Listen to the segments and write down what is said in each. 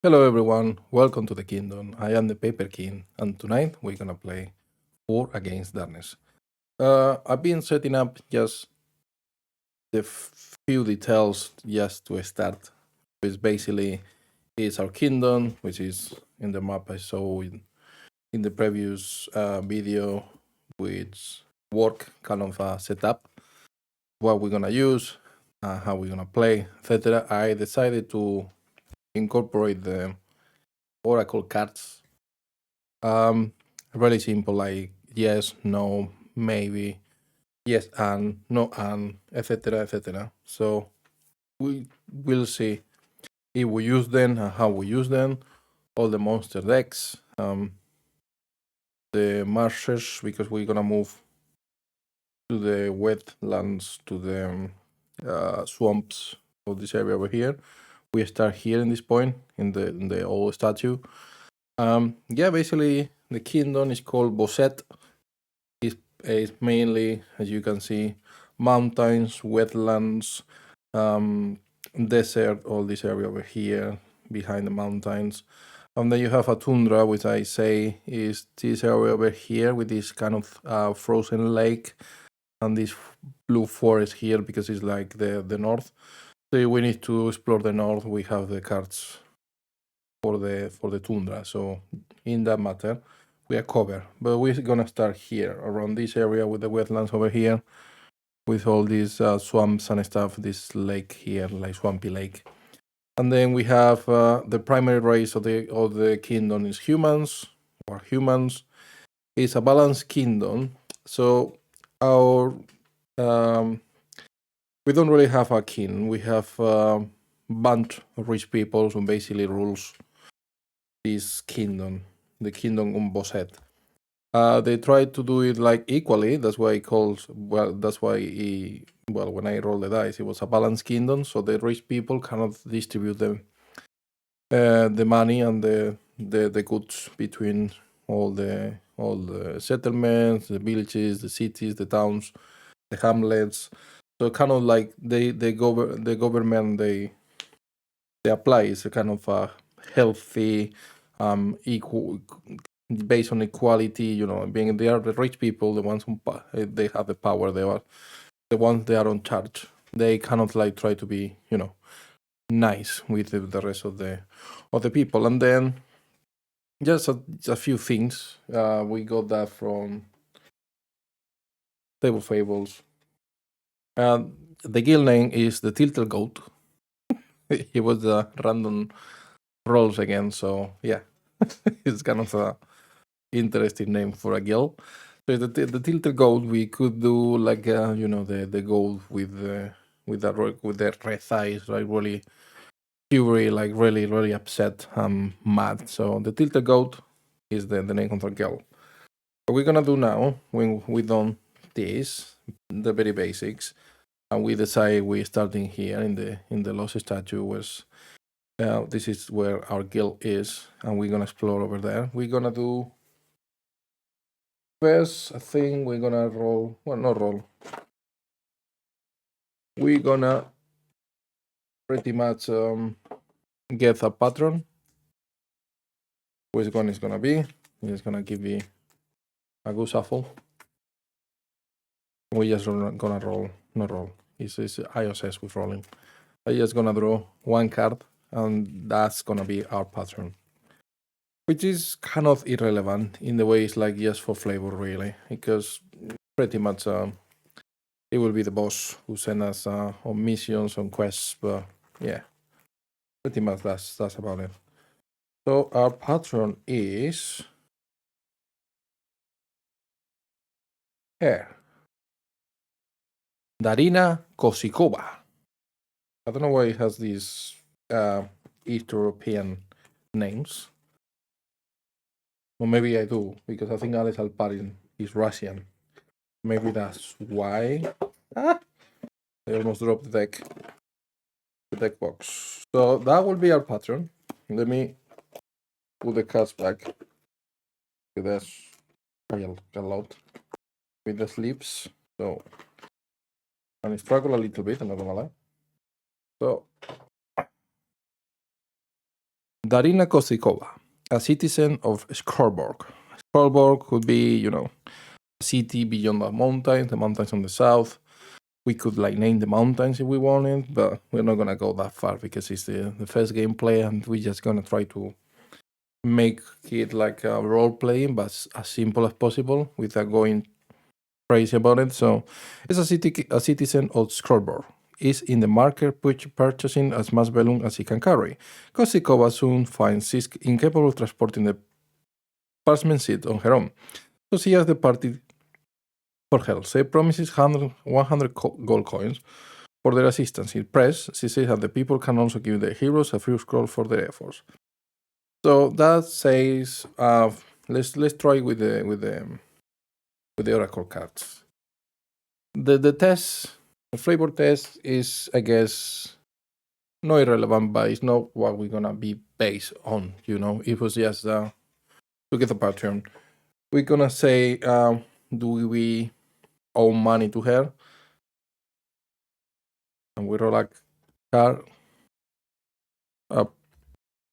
Hello everyone, welcome to the Kingdom. I am the Paper King, and tonight we're gonna play War Against Darkness. I've been setting up just the few details just to start. Which basically is our kingdom, which is in the map I saw in the previous video, which work kind of setup, what we're gonna use, how we're gonna play, etc. I decided to incorporate the Oracle cards. Really simple, like yes, no, maybe, yes and no and etc. etc. So we will see if we use them and how we use them. All the monster decks, the marshes, because we're gonna move to the wetlands, to the swamps of this area over here. We start here in this point in the old statue. Yeah, basically the kingdom is called Bosset. It's mainly, as you can see, mountains, wetlands, desert, all this area over here behind the mountains. And then you have a tundra, which I say is this area over here with this kind of frozen lake and this blue forest here because it's like the north. So we need to explore the north. We have the cards for the tundra. So in that matter, we are covered. But we're gonna start here around this area with the wetlands over here, with all these swamps and stuff. This lake here, like swampy lake. And then we have the primary race of the kingdom is humans. It's a balanced kingdom. So our we don't really have a king. We have bunch of rich people who basically rules this kingdom, the kingdom of Bosset. They try to do it like equally. That's why it calls when I roll the dice, it was a balanced kingdom. So the rich people cannot distribute the money and the goods between all the settlements, the villages, the cities, the towns, the hamlets. So kind of like the government they apply is a kind of a healthy, equal, based on equality. You know, being they are the rich people, the ones who they have the power. They are the ones they are on charge. They cannot like try to be nice with the rest of the people. And then just a few things. We got that from Table Fables. The guild name is the Tilted Goat. It was the random rolls again, so yeah, it's kind of a interesting name for a guild. So the Tilted Goat, we could do like the goat with the red eyes, like really fury, like really upset, mad. So the Tilted Goat is the name of the guild. What we're gonna do now, when we done this, the very basics, and we decide we're starting here in the lost statue, was this is where our guild is, and we're gonna explore over there. We're gonna do first, I think we're gonna roll. Well, not roll. We're gonna pretty much get a pattern. Which one is gonna be? It's gonna give me a good shuffle. We just gonna roll, not roll. It's ISS with rolling. I'm just gonna draw one card, and that's gonna be our pattern, which is kind of irrelevant in the way it's like just for flavor, really, because pretty much it will be the boss who send us on missions, on quests, but yeah, pretty much that's about it. So our pattern is here. Darina Kosikova. I don't know why it has these East European names. Or maybe I do, because I think Alex Alparin is Russian. Maybe that's why. I almost dropped the deck box. So that will be our pattern. Let me put the cards back. That's a lot with the sleeves. So, and I struggle a little bit, I'm not gonna lie. So Darina Kosikova, a citizen of Skorborg. Skorborg could be, a city beyond the mountains on the south. We could name the mountains if we wanted, but we're not gonna go that far because it's the first gameplay, and we're just gonna try to make it like a role playing, but as simple as possible without going crazy about it. So, it's a citizen of Skorborg. Is in the market purchasing as much balloon as he can carry. Kosikova soon finds Sisk incapable of transporting the parchment seat on her own. So she asks the party for help. She promises 100 gold coins for their assistance. In press, she says that the people can also give the heroes a free scroll for their efforts. So that says, let's try with the oracle cards. The test, the flavor test is, I guess, not irrelevant, but it's not what we're gonna be based on. It was just to get the pattern. We're gonna say, do we owe money to her? And we roll a card, a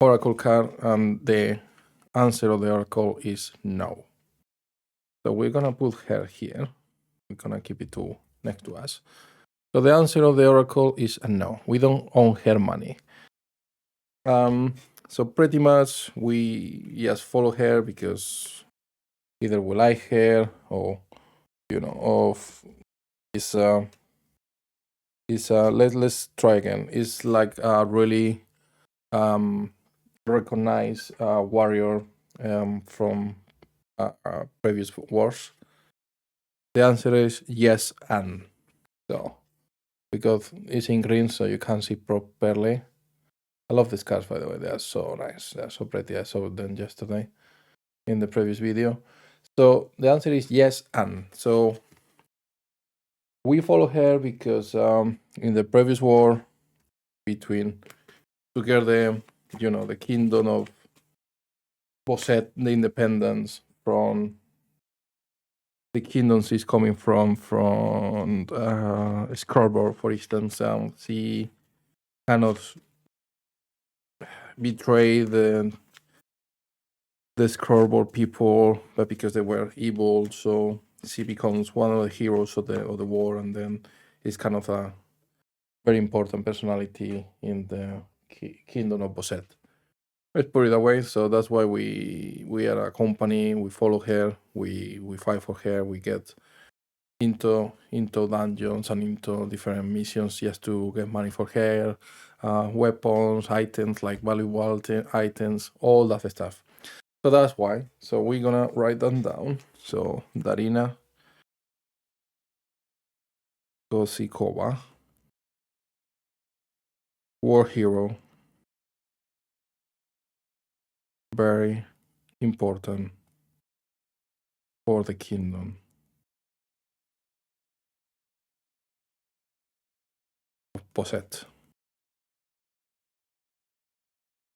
oracle card, and the answer of the oracle is no. So we're gonna put her here. We're gonna keep it next to us. So the answer of the oracle is a no. We don't own her money. So pretty much we just follow her because either we like her or let's try again. It's like a really recognized warrior from previous wars. The answer is yes and. So because it's in green, so you can't see properly. I love these cards, by the way. They are so nice. They are so pretty. I saw them yesterday in the previous video. So the answer is yes and. So we follow her because in the previous war between together, the kingdom of Bosset, the independence from the kingdoms is coming from Scarborough, for instance. She kind of betrayed the Scarborough people, but because they were evil, so she becomes one of the heroes of the war, and then is kind of a very important personality in the kingdom of Bosset. Let's put it away. So that's why we are a company. We follow her. We fight for her. We get into dungeons and into different missions just to get money for her, weapons, items like valuable items, all that stuff. So that's why. So we're gonna write them down. So Darina Kosikova, war hero, very important for the kingdom of Posset.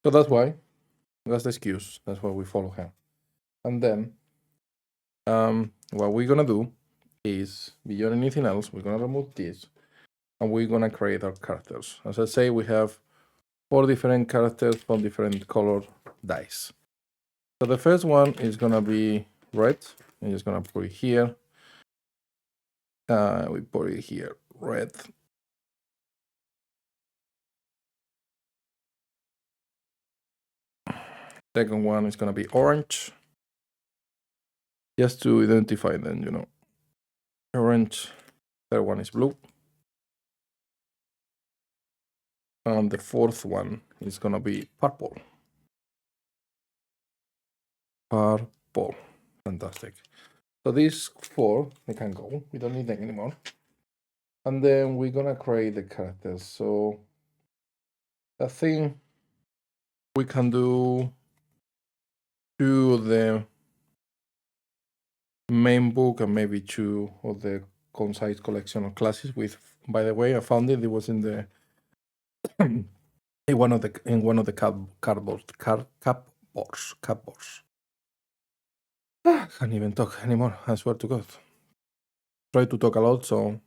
So that's why. That's the excuse. That's why we follow her. And then what we're gonna do is, beyond anything else, we're gonna remove this and we're gonna create our characters. As I say, we have 4 different characters from different colored dice. So the first one is gonna be red. I'm just gonna put it here. We put it here, red. Second one is gonna be orange. Just to identify them, Orange. Third one is blue. And the fourth one is gonna be purple. Purple. Fantastic. So these 4, they can go. We don't need them anymore. And then we're gonna create the characters. So I think we can do 2 of the main book and maybe 2 of the concise collection of classes. With, by the way, I found it. It was in the in one of the cupboards. Can't even talk anymore. I swear to God. Try to talk a lot, so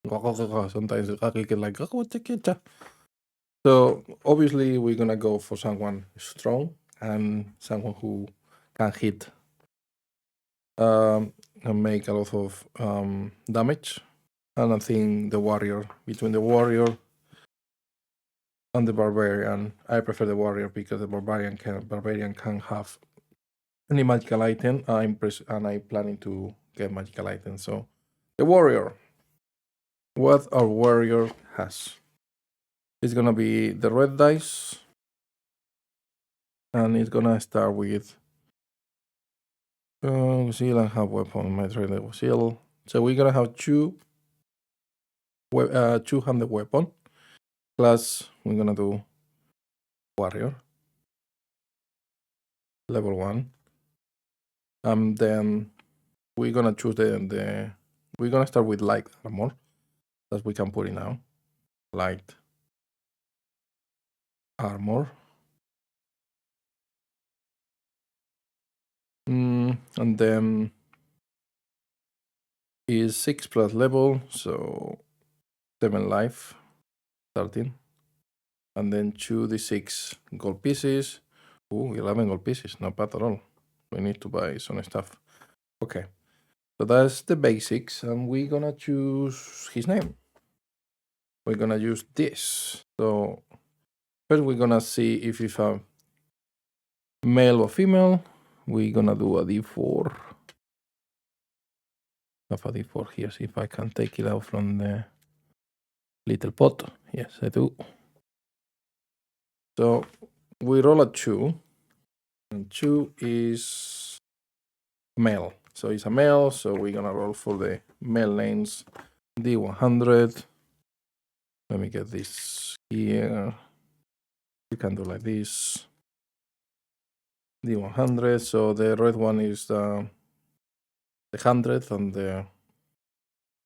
sometimes I get like So obviously we're gonna go for someone strong and someone who can hit and make a lot of damage. And I think the warrior, between the warrior and the barbarian, I prefer the warrior because the barbarian can have any magical item. I'm planning to get magical items. So the warrior, what our warrior has, is gonna be the red dice, and it's gonna start with seal and have weapon. My trader was seal. So we're gonna have two-handed weapon. Plus we're gonna do warrior level 1. Then we're gonna choose we're gonna start with light armor that we can put in now. Light armor. And then is 6 plus level, so 7 life, 13. And then 2d6 gold pieces. 11 gold pieces, not bad at all. We need to buy some stuff. Okay, so that's the basics, and we're gonna choose his name. We're gonna use this. So first we're gonna see if it's a male or female. We're gonna do a d4. I have a d4 here, see if I can take it out from the little pot. Yes, I do. So we roll a 2, and 2 is male. So it's a male, so we're gonna roll for the male names. D100. Let me get this here. We can do like this. D100. So the red one is the 100 and the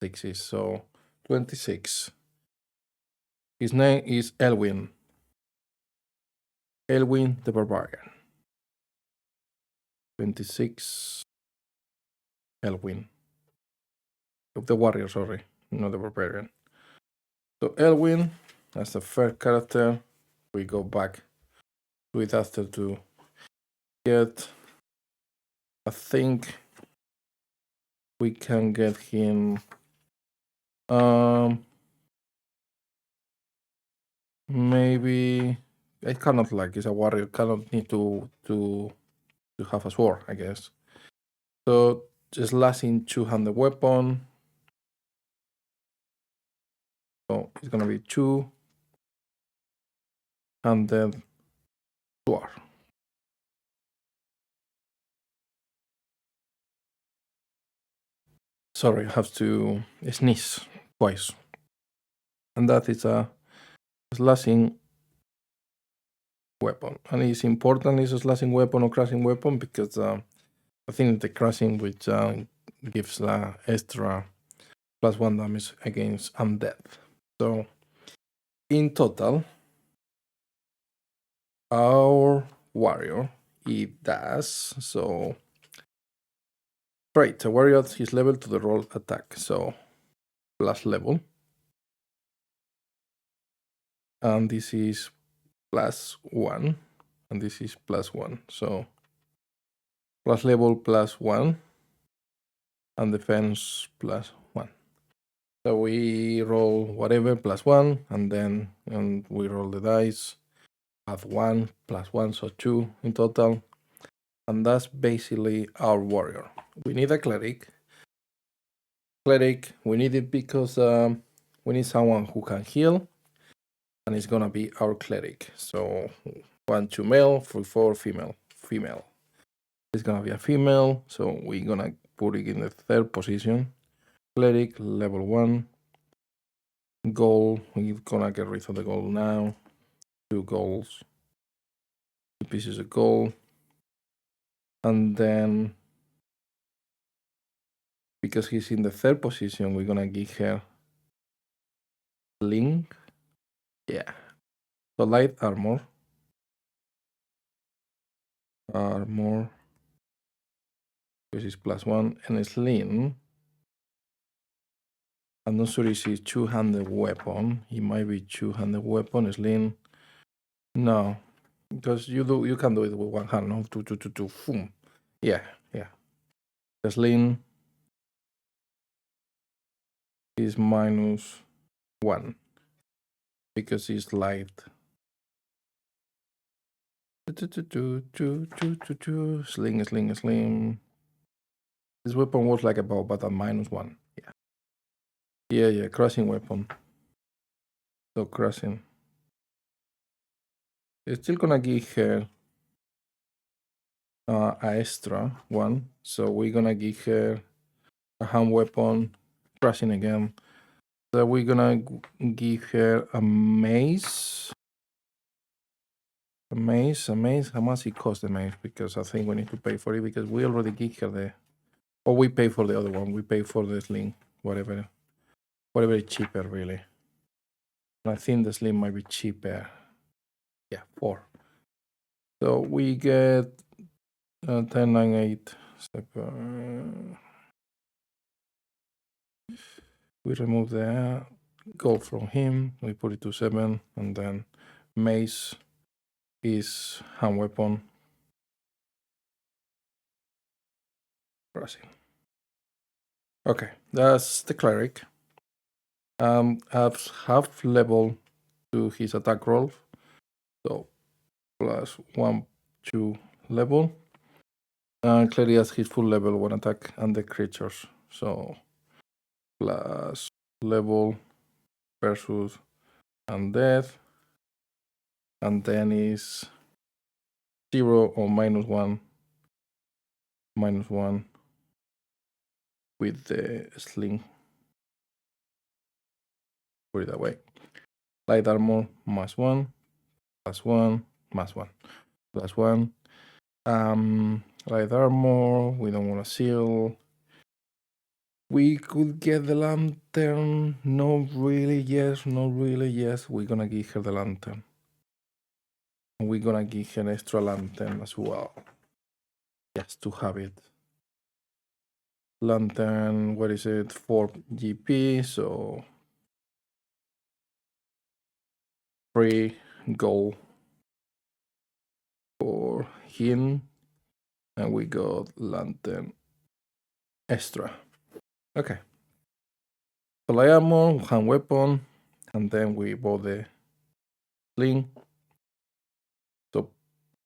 6 so 26. His name is Elwin. Elwin the Barbarian. 26. Elwin. Of the warrior, sorry, not the barbarian. So Elwin, as the first character, we go back to it after to get. I think we can get him. Maybe I cannot like he's a warrior. Cannot need to have a sword, I guess. So just slashing 200 weapon. So it's gonna be 200 sword. Sorry, I have to sneeze twice. And that is a slashing weapon. And it's important is a slashing weapon or crushing weapon because I think the crushing which gives extra +1 damage against undead. So in total, our warrior, it does so. Right, the warrior adds his level to the roll attack, so plus level. And this is +1, and this is +1. So plus level +1, and defense +1. So we roll whatever +1, and then we roll the dice, add 1 +1, so 2 in total. And that's basically our warrior. We need a cleric. We need it because we need someone who can heal, and it's gonna be our cleric. So 1, 2 male, 3, 4 female. It's gonna be a female, so we're gonna put it in the 3rd position. Cleric level 1. Gold, we're gonna get rid of the gold now. 2 golds, 2 pieces of gold. And then because he's in the 3rd position, we're gonna give her link. Yeah. So light armor. This is +1, and slim. I'm not sure if it's 200 weapon. It might be 200 weapon, slim. No, because you can do it with one hand. No, to boom. Yeah. The sling is -1 because it's light. Sling. This weapon was like a bow, but at -1. Yeah, crushing weapon. So crushing. It's still gonna give her a extra one. So we're gonna give her a hand weapon, crushing again. So we're gonna give her a mace. A mace. How much it costs the mace? Because I think we need to pay for it because we already give her the. Or we pay for the other one. We pay for the sling, whatever is cheaper, really. I think the sling might be cheaper. Yeah, 4. So we get 1098. We remove the gold from him. We put it to 7, and then mace is hand weapon. Crossing. Okay, that's the cleric. Adds half level to his attack roll, so +1, 2 level. Cleric has his full level 1 attack and the creatures, so plus level versus undead, and then is 0 or -1, -1 with the sling. Put it that way. Light armor +1, +1, +1, +1. Light armor. We don't want to seal. We could get the lantern. Not really. Yes. We're gonna give her the lantern. And we're gonna give her an extra lantern as well. Just to have it. Lantern. What is it? 4 GP. So 3 gold for him. And we got lantern extra. Okay. So light armor, hand weapon, and then we bought the sling. So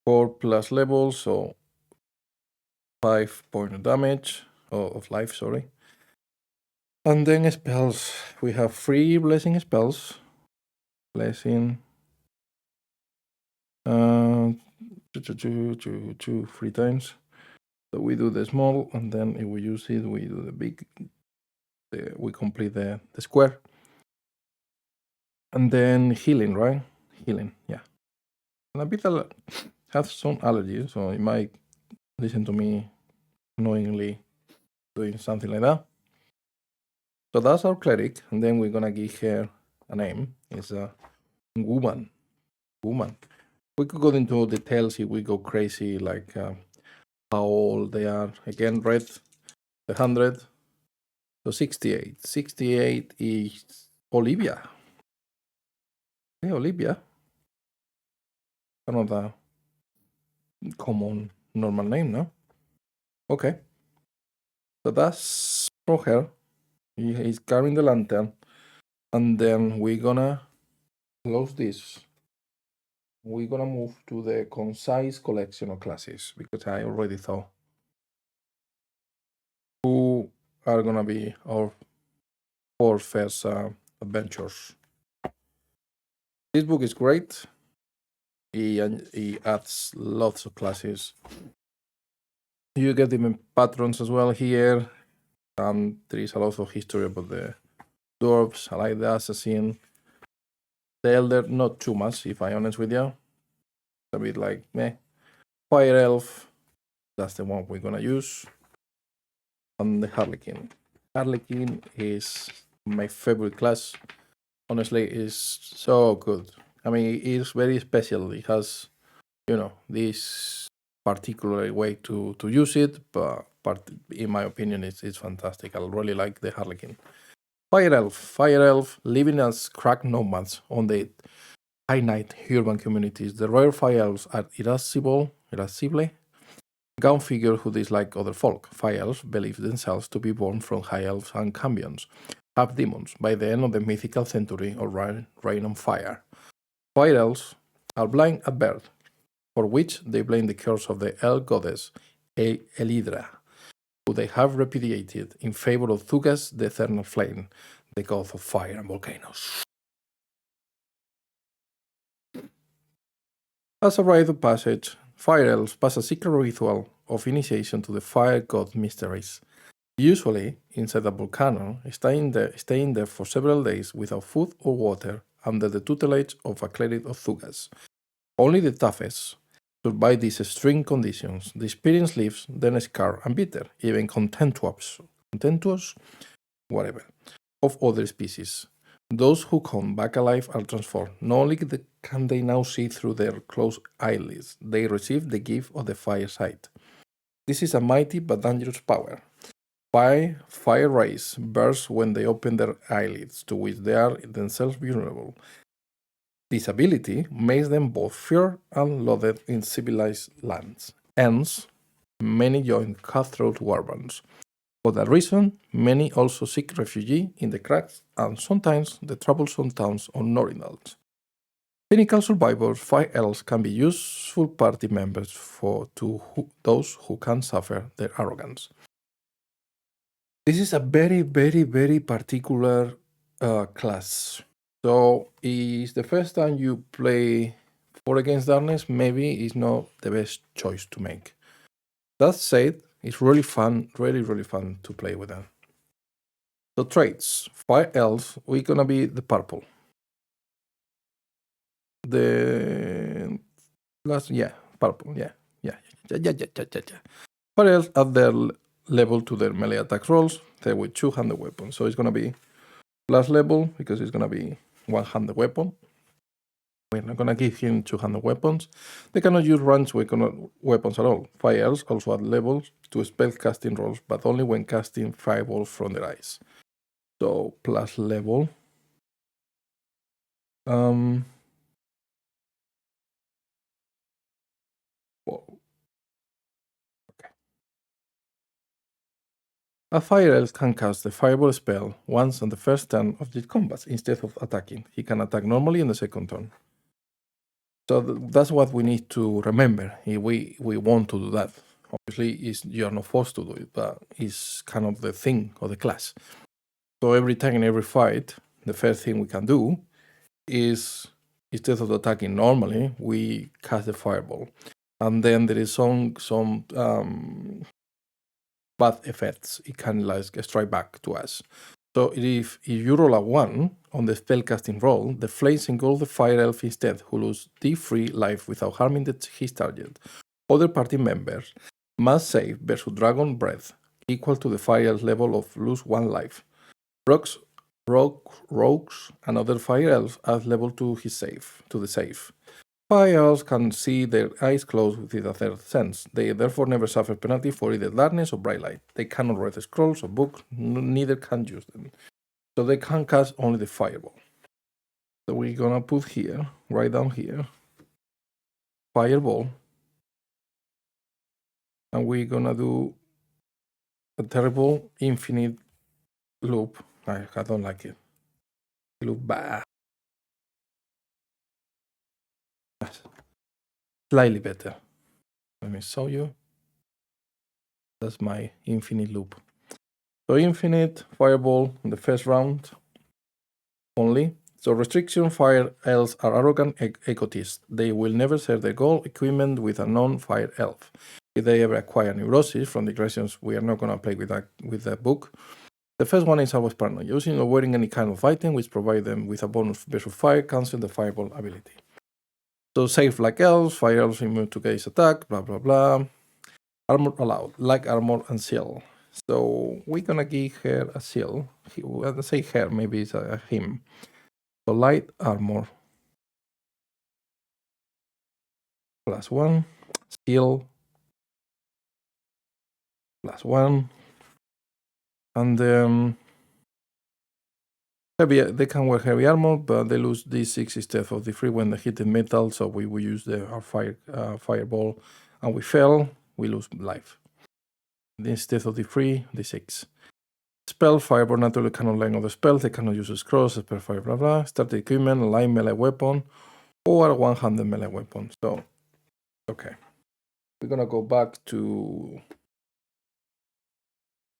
4 plus level, so 5 point of damage of life, sorry. And then spells. We have 3 blessing spells. Blessing. 3 times. So we do the small, and then if we use it, we do the big. We complete the square. And then healing, right? Healing, yeah. And a bit have some allergies, so it might listen to me knowingly doing something like that. So that's our cleric, and then we're gonna give her a name. It's a woman. We could go into details if we go crazy, like how old they are. Again, red, the 100. So 68. 68 is Olivia. Hey, Olivia. Another common normal name, no? Okay. So that's for her. He's carrying the lantern. And then we're gonna close this. We're gonna move to the concise collection of classes because I already thought who are gonna be our 4 first adventures. This book is great. He adds lots of classes. You get even patrons as well here. There is a lot of history about the dwarves. I like the assassin. The elder, not too much, if I'm honest with you. It's a bit like meh. Fire elf, that's the one we're gonna use. And the harlequin. Harlequin is my favorite class. Honestly, it's so good. I mean, it's very special. It has, this particular way to use it, but in my opinion, it's fantastic. I really like the harlequin. Fire elf living as crack nomads on the finite urban communities. The rare fire elves are irascible, gaunt figures who dislike other folk. Fire elves believe themselves to be born from high elves and cambions, half demons, by the end of the mythical century or reign on fire. Fire elves are blind at birth, for which they blame the curse of the elf goddess Elidra, who they have repudiated in favor of Thugas, the eternal flame, the god of fire and volcanoes. As a rite of passage, fire elves pass a secret ritual of initiation to the fire god mysteries. Usually, inside a volcano, staying there for several days without food or water under the tutelage of a cleric of Thugas. Only the toughest survive these extreme conditions. The experience leaves them scarred and bitter, even contemptuous, whatever, of other species. Those who come back alive are transformed. Not only can they now see through their closed eyelids, they receive the gift of the fireside. This is a mighty but dangerous power. Fire rays burst when they open their eyelids, to which they are themselves vulnerable. This ability makes them both feared and loathed in civilized lands. Hence, many join cutthroat warbands. For that reason, many also seek refuge in the cracks and sometimes the troublesome towns of Norindals. Cynical survivors, fire elves can be useful party members those who can suffer their arrogance. This is a very, very, very particular class. So, it's the first time you play For Against Darkness, maybe it's not the best choice to make. That said, it's really fun, really, really fun to play with them. So, traits. Fire elves, we're gonna be the purple. The last, purple, yeah. Fire elves add their level to their melee attack rolls. They're with two-handed weapons, so it's gonna be plus level because it's gonna be one-handed weapon. We're not gonna give him two-handed weapons. They cannot use ranged weapons at all. Fire elves also add levels to spell casting rolls, but only when casting fireballs from their eyes. So plus level. Well, okay. A fire elf can cast the fireball spell once on the first turn of the combat instead of attacking. He can attack normally in the second turn. So that's what we need to remember if we want to do that. Obviously, you're not forced to do it, but it's kind of the thing of the class. So every time in every fight, the first thing we can do is, instead of attacking normally, we cast the fireball. And then there is some bad effects. It can like strike back to us. So if you roll a 1 on the spellcasting roll, the flames engulf the fire elf instead, who loses D3 life without harming his target. Other party members must save versus dragon breath, equal to the fire elf level of lose 1 life. Rogues and other fire elves add level to the save. Fire elves can see their eyes closed with a third sense. They therefore never suffer penalty for either darkness or bright light. They cannot read scrolls or books, neither can use them. So they can cast only the fireball. So we're gonna put here, right down here, fireball. And we're gonna do a terrible infinite loop. I don't like it. Loop bad. Slightly better. Let me show you. That's my infinite loop. So infinite fireball in the first round only. So restriction fire elves are arrogant egotists. They will never share their gold equipment with a non-fire elf. If they ever acquire neurosis from digressions, we are not gonna play with that book. The first one is always paranoid, using or wearing any kind of item which provide them with a bonus versus fire, cancel the fireball ability. So save like elves, fire elves immune to gaze attack, blah blah blah. Armor allowed, like armor and shield. So we're gonna give her a shield. Let's say her, maybe it's a him. So light armor +1, shield +1, and They can wear heavy armor, but they lose D6 instead of D3 when they hit the metal. So we will use our fireball, and we fail, we lose life. Instead of D3, D6. Spell, fireball naturally cannot length of the spell. They cannot use scrolls, spell fire, blah blah. Start equipment, light melee weapon, or one-handed melee weapon. So, okay, we're gonna go back to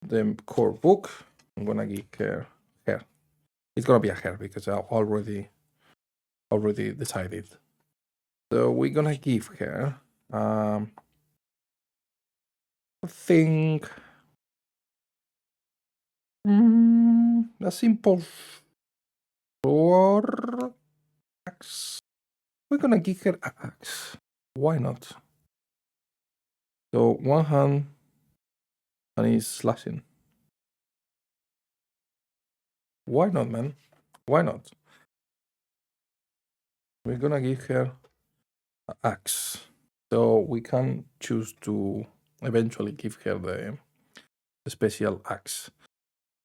the core book. I'm gonna give her hair. It's gonna be a hair because I already decided. So we're gonna give her I think a simple sword axe. We're gonna give her an axe. Why not? So one hand and he's slashing. Why not, man? Why not? We're gonna give her an axe. So we can choose to eventually give her the special axe.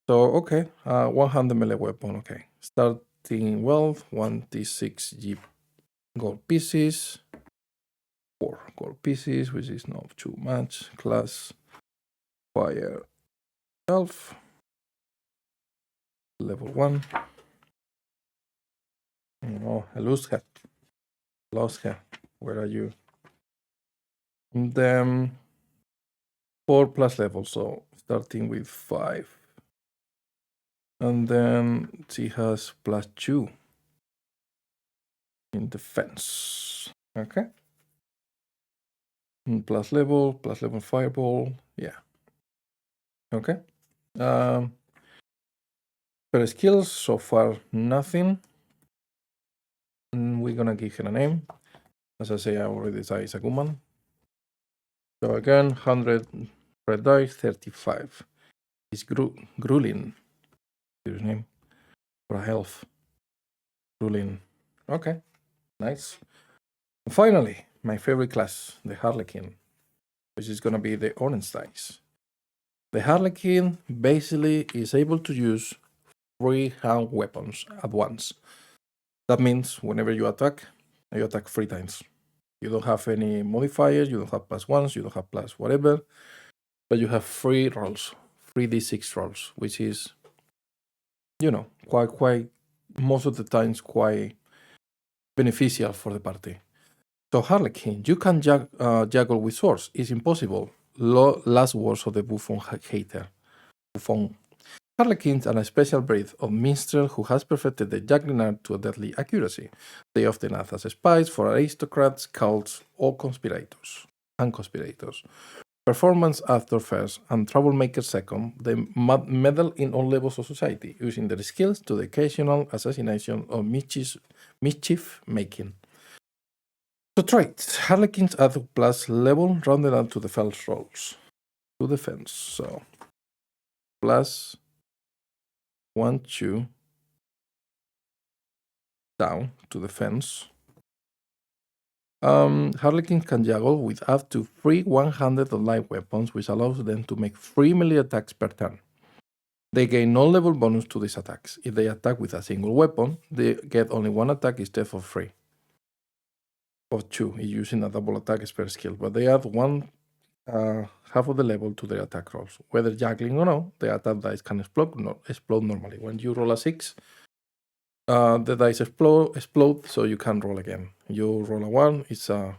So okay, one-handed melee weapon. Okay, starting wealth 1d6 gold pieces, 4 gold pieces, which is not too much. Class fire elf, level 1. Oh, I lost her. Lost her. Where are you? And then 4 plus level, so starting with 5. And then she has plus 2 in defense. Okay. And plus level fireball. Yeah. Okay. Per skills, so far nothing. And we're gonna give her a name. As I say, I already decided it's a woman. So again, 100 red dice, 35. It's Grulin. His name. For a health. Grulin. Okay. Nice. And finally, my favorite class, the Harlequin, which is gonna be the orange dice. The Harlequin basically is able to use 3 hand weapons at once. That means whenever you attack 3 times. You don't have any modifiers, you don't have plus ones, you don't have plus whatever, but you have 3 rolls, 3d6 rolls, which is, quite most of the times quite beneficial for the party. So Harlequin, you can juggle with swords. It's impossible. Last words of the Buffon hater. Buffon. Harlequins are a special breed of minstrel who has perfected the juggling art to a deadly accuracy. They often act as spies for aristocrats, cults, or conspirators. Performance actor first and troublemaker second, they meddle in all levels of society, using their skills to the occasional assassination or mischief making. So traits. Harlequins add plus level rounded out to the defense rolls. To defense. So plus 1, 2 down to defense. Harlequins can juggle with up to 3 100 of light weapons, which allows them to make 3 melee attacks per turn. They gain no level bonus to these attacks. If they attack with a single weapon, they get only 1 attack instead of 3. Or 2, using a double attack per skill, but they add half of the level to their attack rolls. Whether juggling or no, the attack dice can explode normally. When you roll a 6, the dice explode, so you can't roll again. You roll a 1, it's a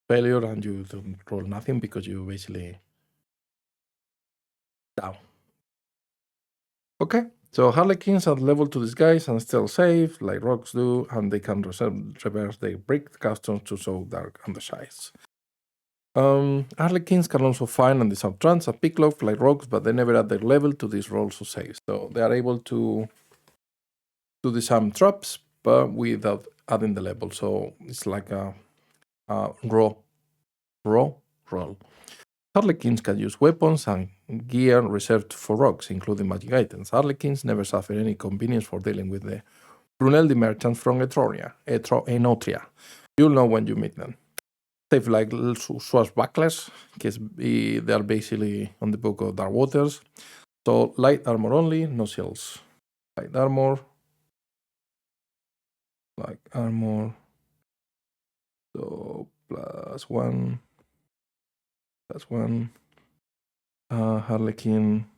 failure, and you don't roll nothing because you basically down. Okay, so Harlequins add level to these guys and still save, like rogues do, and they can reverse their break customs to show dark undersides. Harlequins can also find and disarm trance and picklock like rogues, but they never add their level to these rolls or saves. So they are able to disarm traps, but without adding the level. So it's like a raw roll. Harlequins can use weapons and gear reserved for rogues, including magic items. Harlequins never suffer any inconvenience for dealing with the Brunel the merchant from Etotria. You'll know when you meet them. They've like swashbucklers, because they are basically on the book of Dark Waters. So light armor only, no shields. Light armor, like armor. So +1, +1. Harlequin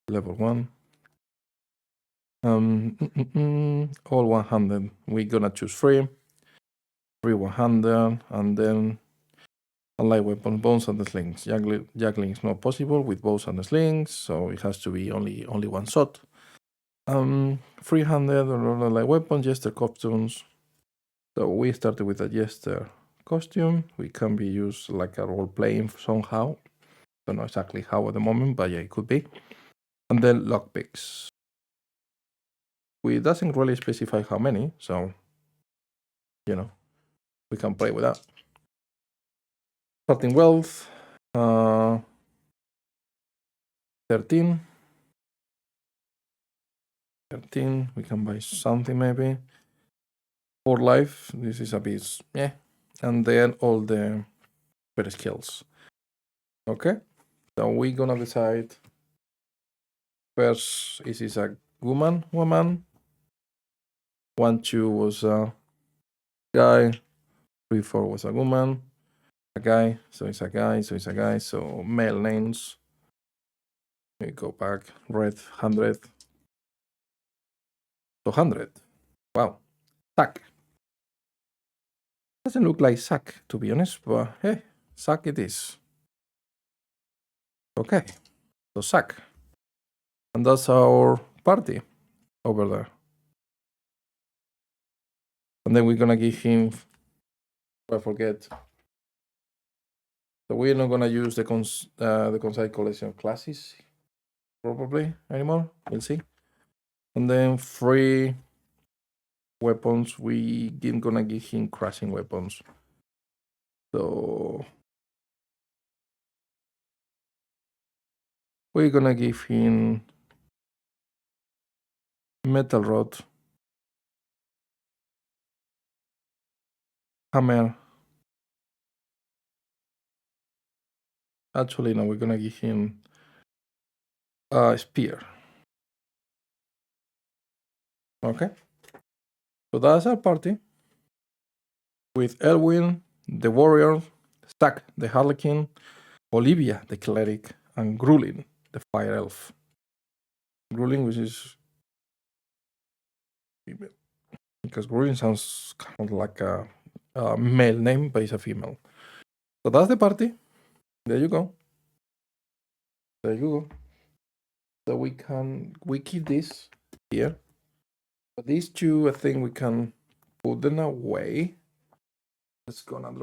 level 1. All 100. We're gonna choose 3 100, and then light weapon, bows and slings. Juggling is not possible with bows and slings, so it has to be only one shot. 300 light weapon, jester costumes. So we started with a jester costume. We can be used like a role playing somehow. Don't know exactly how at the moment, but yeah, it could be. And then lockpicks. We doesn't really specify how many, so we can play with that. Starting wealth, 13. 13. We can buy something maybe. For life, this is a bit and then all the better skills. Okay, so we're gonna decide. First, is this a woman? 1, 2 was a guy. 3, 4 was a woman. A guy, so it's a guy, so male names. We go back, red 100. 200. Wow. Sack. Doesn't look like sack, to be honest, but hey, sack it is. Okay, so sack. And that's our party over there. And then we're gonna give him, I forget. So we're not gonna use the concise collection of classes probably anymore. We'll see. And then 3 weapons. We gonna give him crushing weapons. So we're gonna give him metal rod, hammer. Actually, no, we're gonna give him a spear. Okay. So that's our party. With Elwin, the warrior, Stack, the harlequin, Olivia, the cleric, and Grulin, the fire elf. Grulin, which is female, because Grulin sounds kind of like a male name, but it's a female. So that's the party. There you go. So we keep this here. But these 2, I think we can put them away. I'm just gonna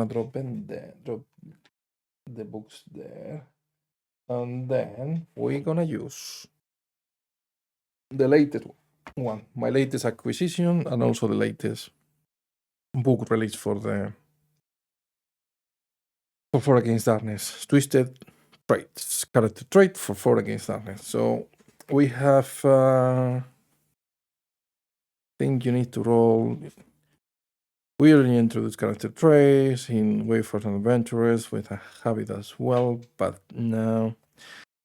drop the books there. And then we're gonna use the latest one, my latest acquisition, and also the latest book release for 4 Against Darkness. Twisted Traits, character trait for 4 Against Darkness. So we have think you need to roll. We already introduced character traits in Wayfarers and Adventurers with a habit as well, but now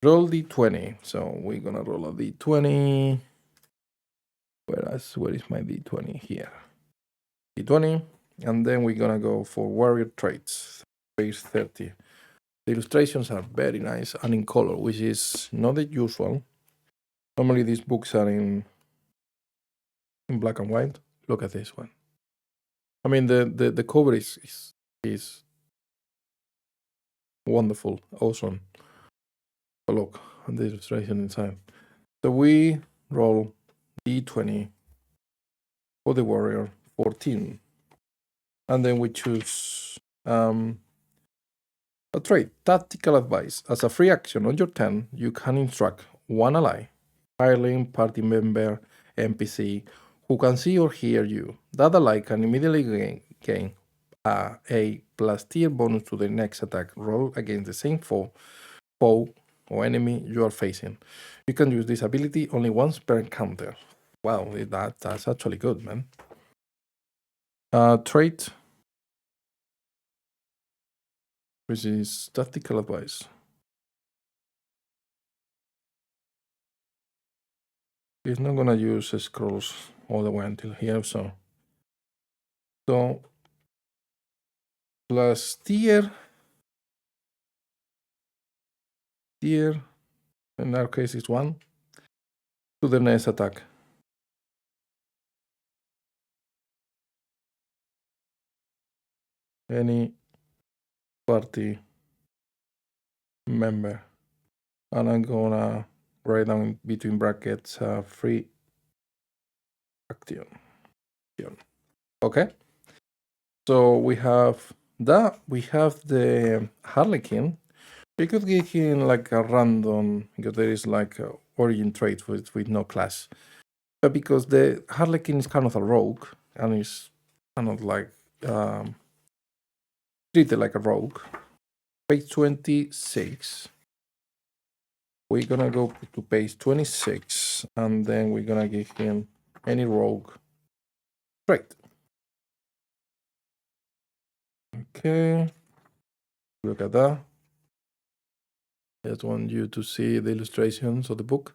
roll d20. So we're gonna roll a d20. Where is my d20? Here. D20. And then we're gonna go for warrior traits. Page 30. The illustrations are very nice and in color, which is not the usual. Normally these books are in black and white. Look at this one. I mean the cover is wonderful, awesome. But look at the illustration inside. So we roll d20 for the warrior, 14. And then we choose a trait, tactical advice. As a free action on your turn, you can instruct one ally, hireling, party member, NPC, who can see or hear you. That ally can immediately gain a plus tier bonus to the next attack roll against the same foe or enemy you are facing. You can use this ability only once per encounter. Wow, that's actually good, man. Trait, which is tactical advice. He's not gonna use scrolls all the way until here. So plus tier, in our case is 1, to the next attack. Any party member. And I'm gonna write down between brackets free action. Okay. So we have that. We have the Harlequin. We could give him like a random, because there is like a origin trait with no class. But because the Harlequin is kind of a rogue and is kind of like treated like a rogue. Page 26. We're gonna go to page 26 and then we're gonna give him any rogue trait. Okay, look at that. I just want you to see the illustrations of the book.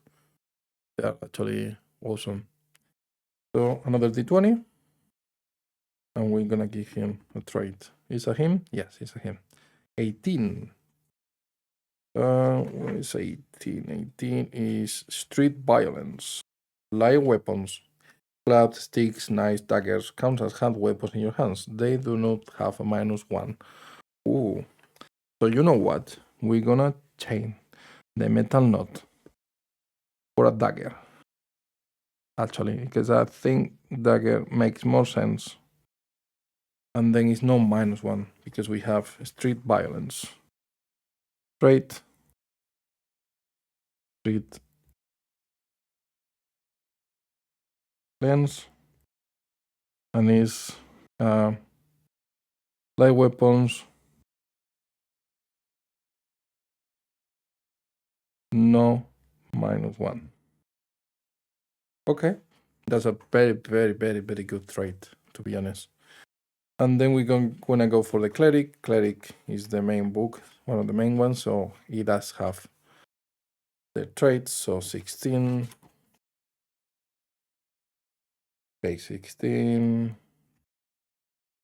They are actually awesome. So another d20. And we're gonna give him a trait. Is it him? Yes, it's a him. 18. What is 18? 18 is street violence. Light weapons. Clubs, sticks, knives, daggers count as hand weapons in your hands. They do not have a -1. Ooh. So you know what? We're gonna change the metal knot for a dagger. Actually, because I think dagger makes more sense. And then it's no -1 because we have street violence. Street lens, and is light weapons, no -1. Okay, that's a very, very, very, very good trait, to be honest. And then we're gonna go for the cleric. Cleric is the main book, one of the main ones, so he does have the traits. So 16, page 16.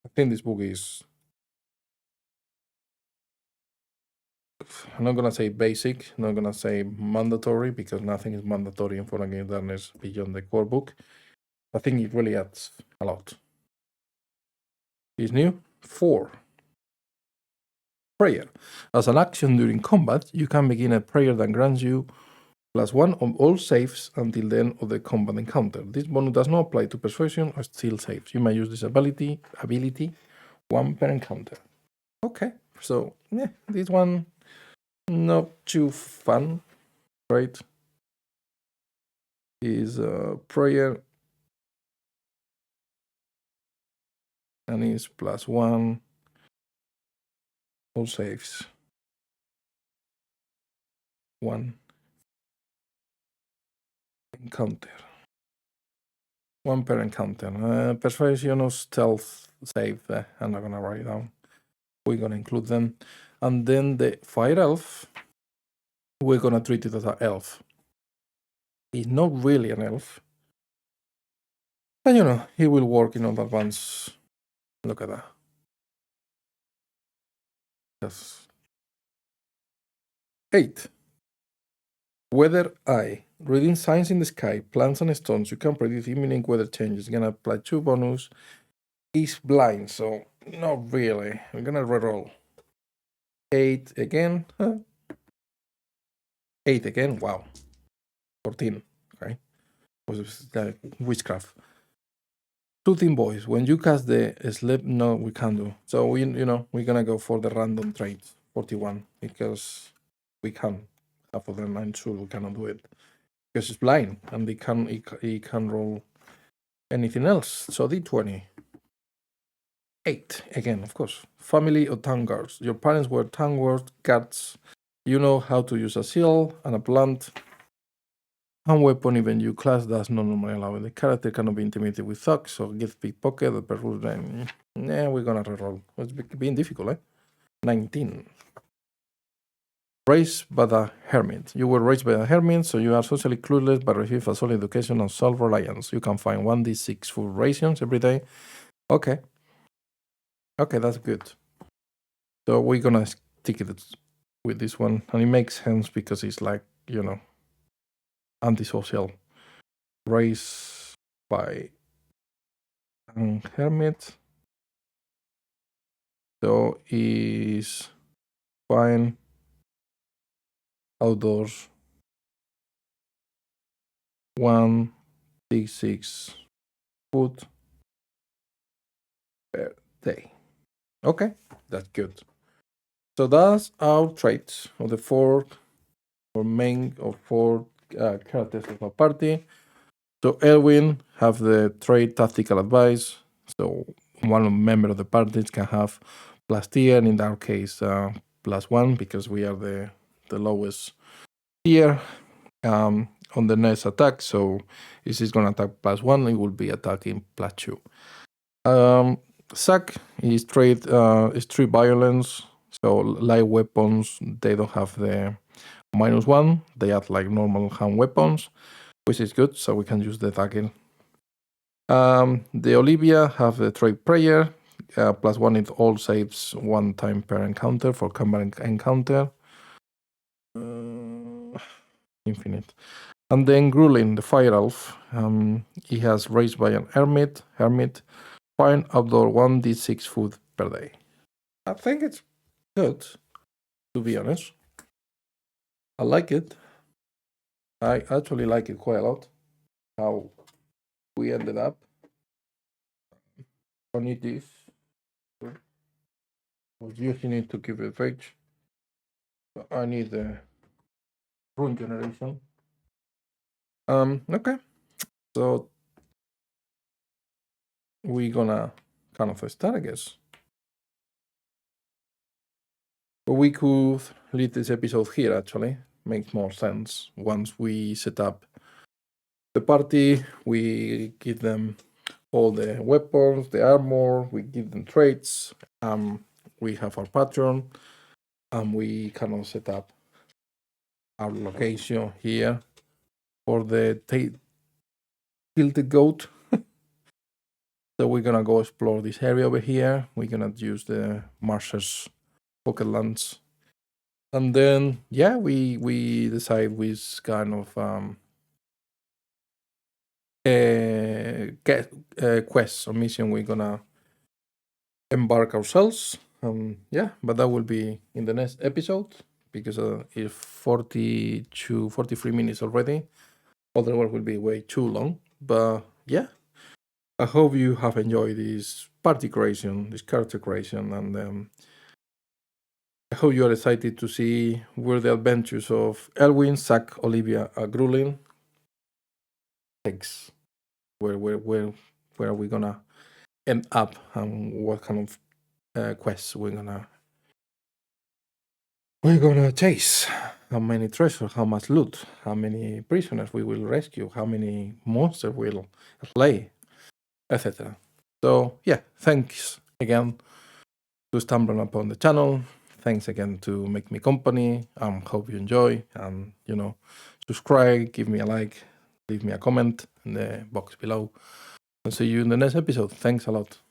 I think this book is, I'm not gonna say basic, I'm not gonna say mandatory, because nothing is mandatory in Foreign Game Darkness beyond the core book. I think it really adds a lot. Is new. 4. Prayer. As an action during combat, you can begin a prayer that grants you +1 on all saves until the end of the combat encounter. This bonus does not apply to persuasion or steel saves. You may use this ability 1 per encounter. Okay, so yeah, this one not too fun, right? Is prayer and is +1 all saves. 1 encounter. 1 per encounter. Persuasion or stealth save, I'm not gonna write it down. We're gonna include them. And then the fire elf, we're gonna treat it as an elf. He's not really an elf. But you know, he will work in all advance. Look at that. Yes. 8. Weather Eye. Reading signs in the sky, plants and stones. You can predict imminent weather changes. Gonna apply 2 bonus. Is blind, so not really. We're gonna reroll. 8 again. 8 again. Wow. 14. Okay. Was witchcraft. Shooting boys. When you cast the sleep, no, we can't do. So we're gonna go for the random trait 41 because we can. Half of them, I'm sure we cannot do it because it's blind and he can roll anything else. So D20. 8 again, of course. Family or town guards. Your parents were town guards. You know how to use a shield and a plant. Hand weapon, even you class does not normally allow it. The character cannot be intimidated with thugs or get pickpocket. The person, we're gonna reroll. It's being difficult, 19. Raised by a hermit. You were raised by a hermit, so you are socially clueless but receive a solid education on self-reliance. You can find 1d6 food rations every day. Okay. Okay, that's good. So we're gonna stick it with this one. And it makes sense because it's like, antisocial. Raised by a hermit. So is fine outdoors 1d6 food per day. Okay, that's good. So that's our traits of the four characters of our party. So Elwin have the trait tactical advice. So one member of the party can have plus tier, and in our case +1 because we are the lowest tier on the next attack. So if he's gonna attack +1, it will be attacking +2. Zack is trait is 3 violence. So light weapons, they don't have the -1. They have like normal hand weapons, which is good. So we can use the dagger. The Olivia have the trait prayer. +1 in all saves 1 time per encounter for combat encounter. Infinite. And then Grulin, the fire elf, he has raised by an hermit. Fine outdoor 1d6 food per day. I think it's good, to be honest. I like it. I actually like it quite a lot. How we ended up. I need this. I was using it to give it rage. I need the rune generation. Okay. So we're gonna kind of start, I guess. But we could leave this episode here, actually. Makes more sense. Once we set up the party, we give them all the weapons, the armor, we give them traits, we have our patron, and we kind of set up our location here for the tilted goat. So we're gonna go explore this area over here. We're gonna use the Marshes pocket lands. And then we decide which kind of quest or mission we're gonna embark ourselves. But that will be in the next episode because it's 43 minutes already. Otherwise, will be way too long. But yeah, I hope you have enjoyed this party creation, this character creation, and I hope you are excited to see where the adventures of Elwin, Zack, Olivia, and Grulin takes. Where are we gonna end up, and what kind of quests we're gonna chase? How many treasures? How much loot? How many prisoners we will rescue? How many monsters we'll slay, etc. So yeah, thanks again to stumbling upon the channel. Thanks again to make me company. Hope you enjoy, and subscribe, give me a like, leave me a comment in the box below, and see you in the next episode. Thanks a lot.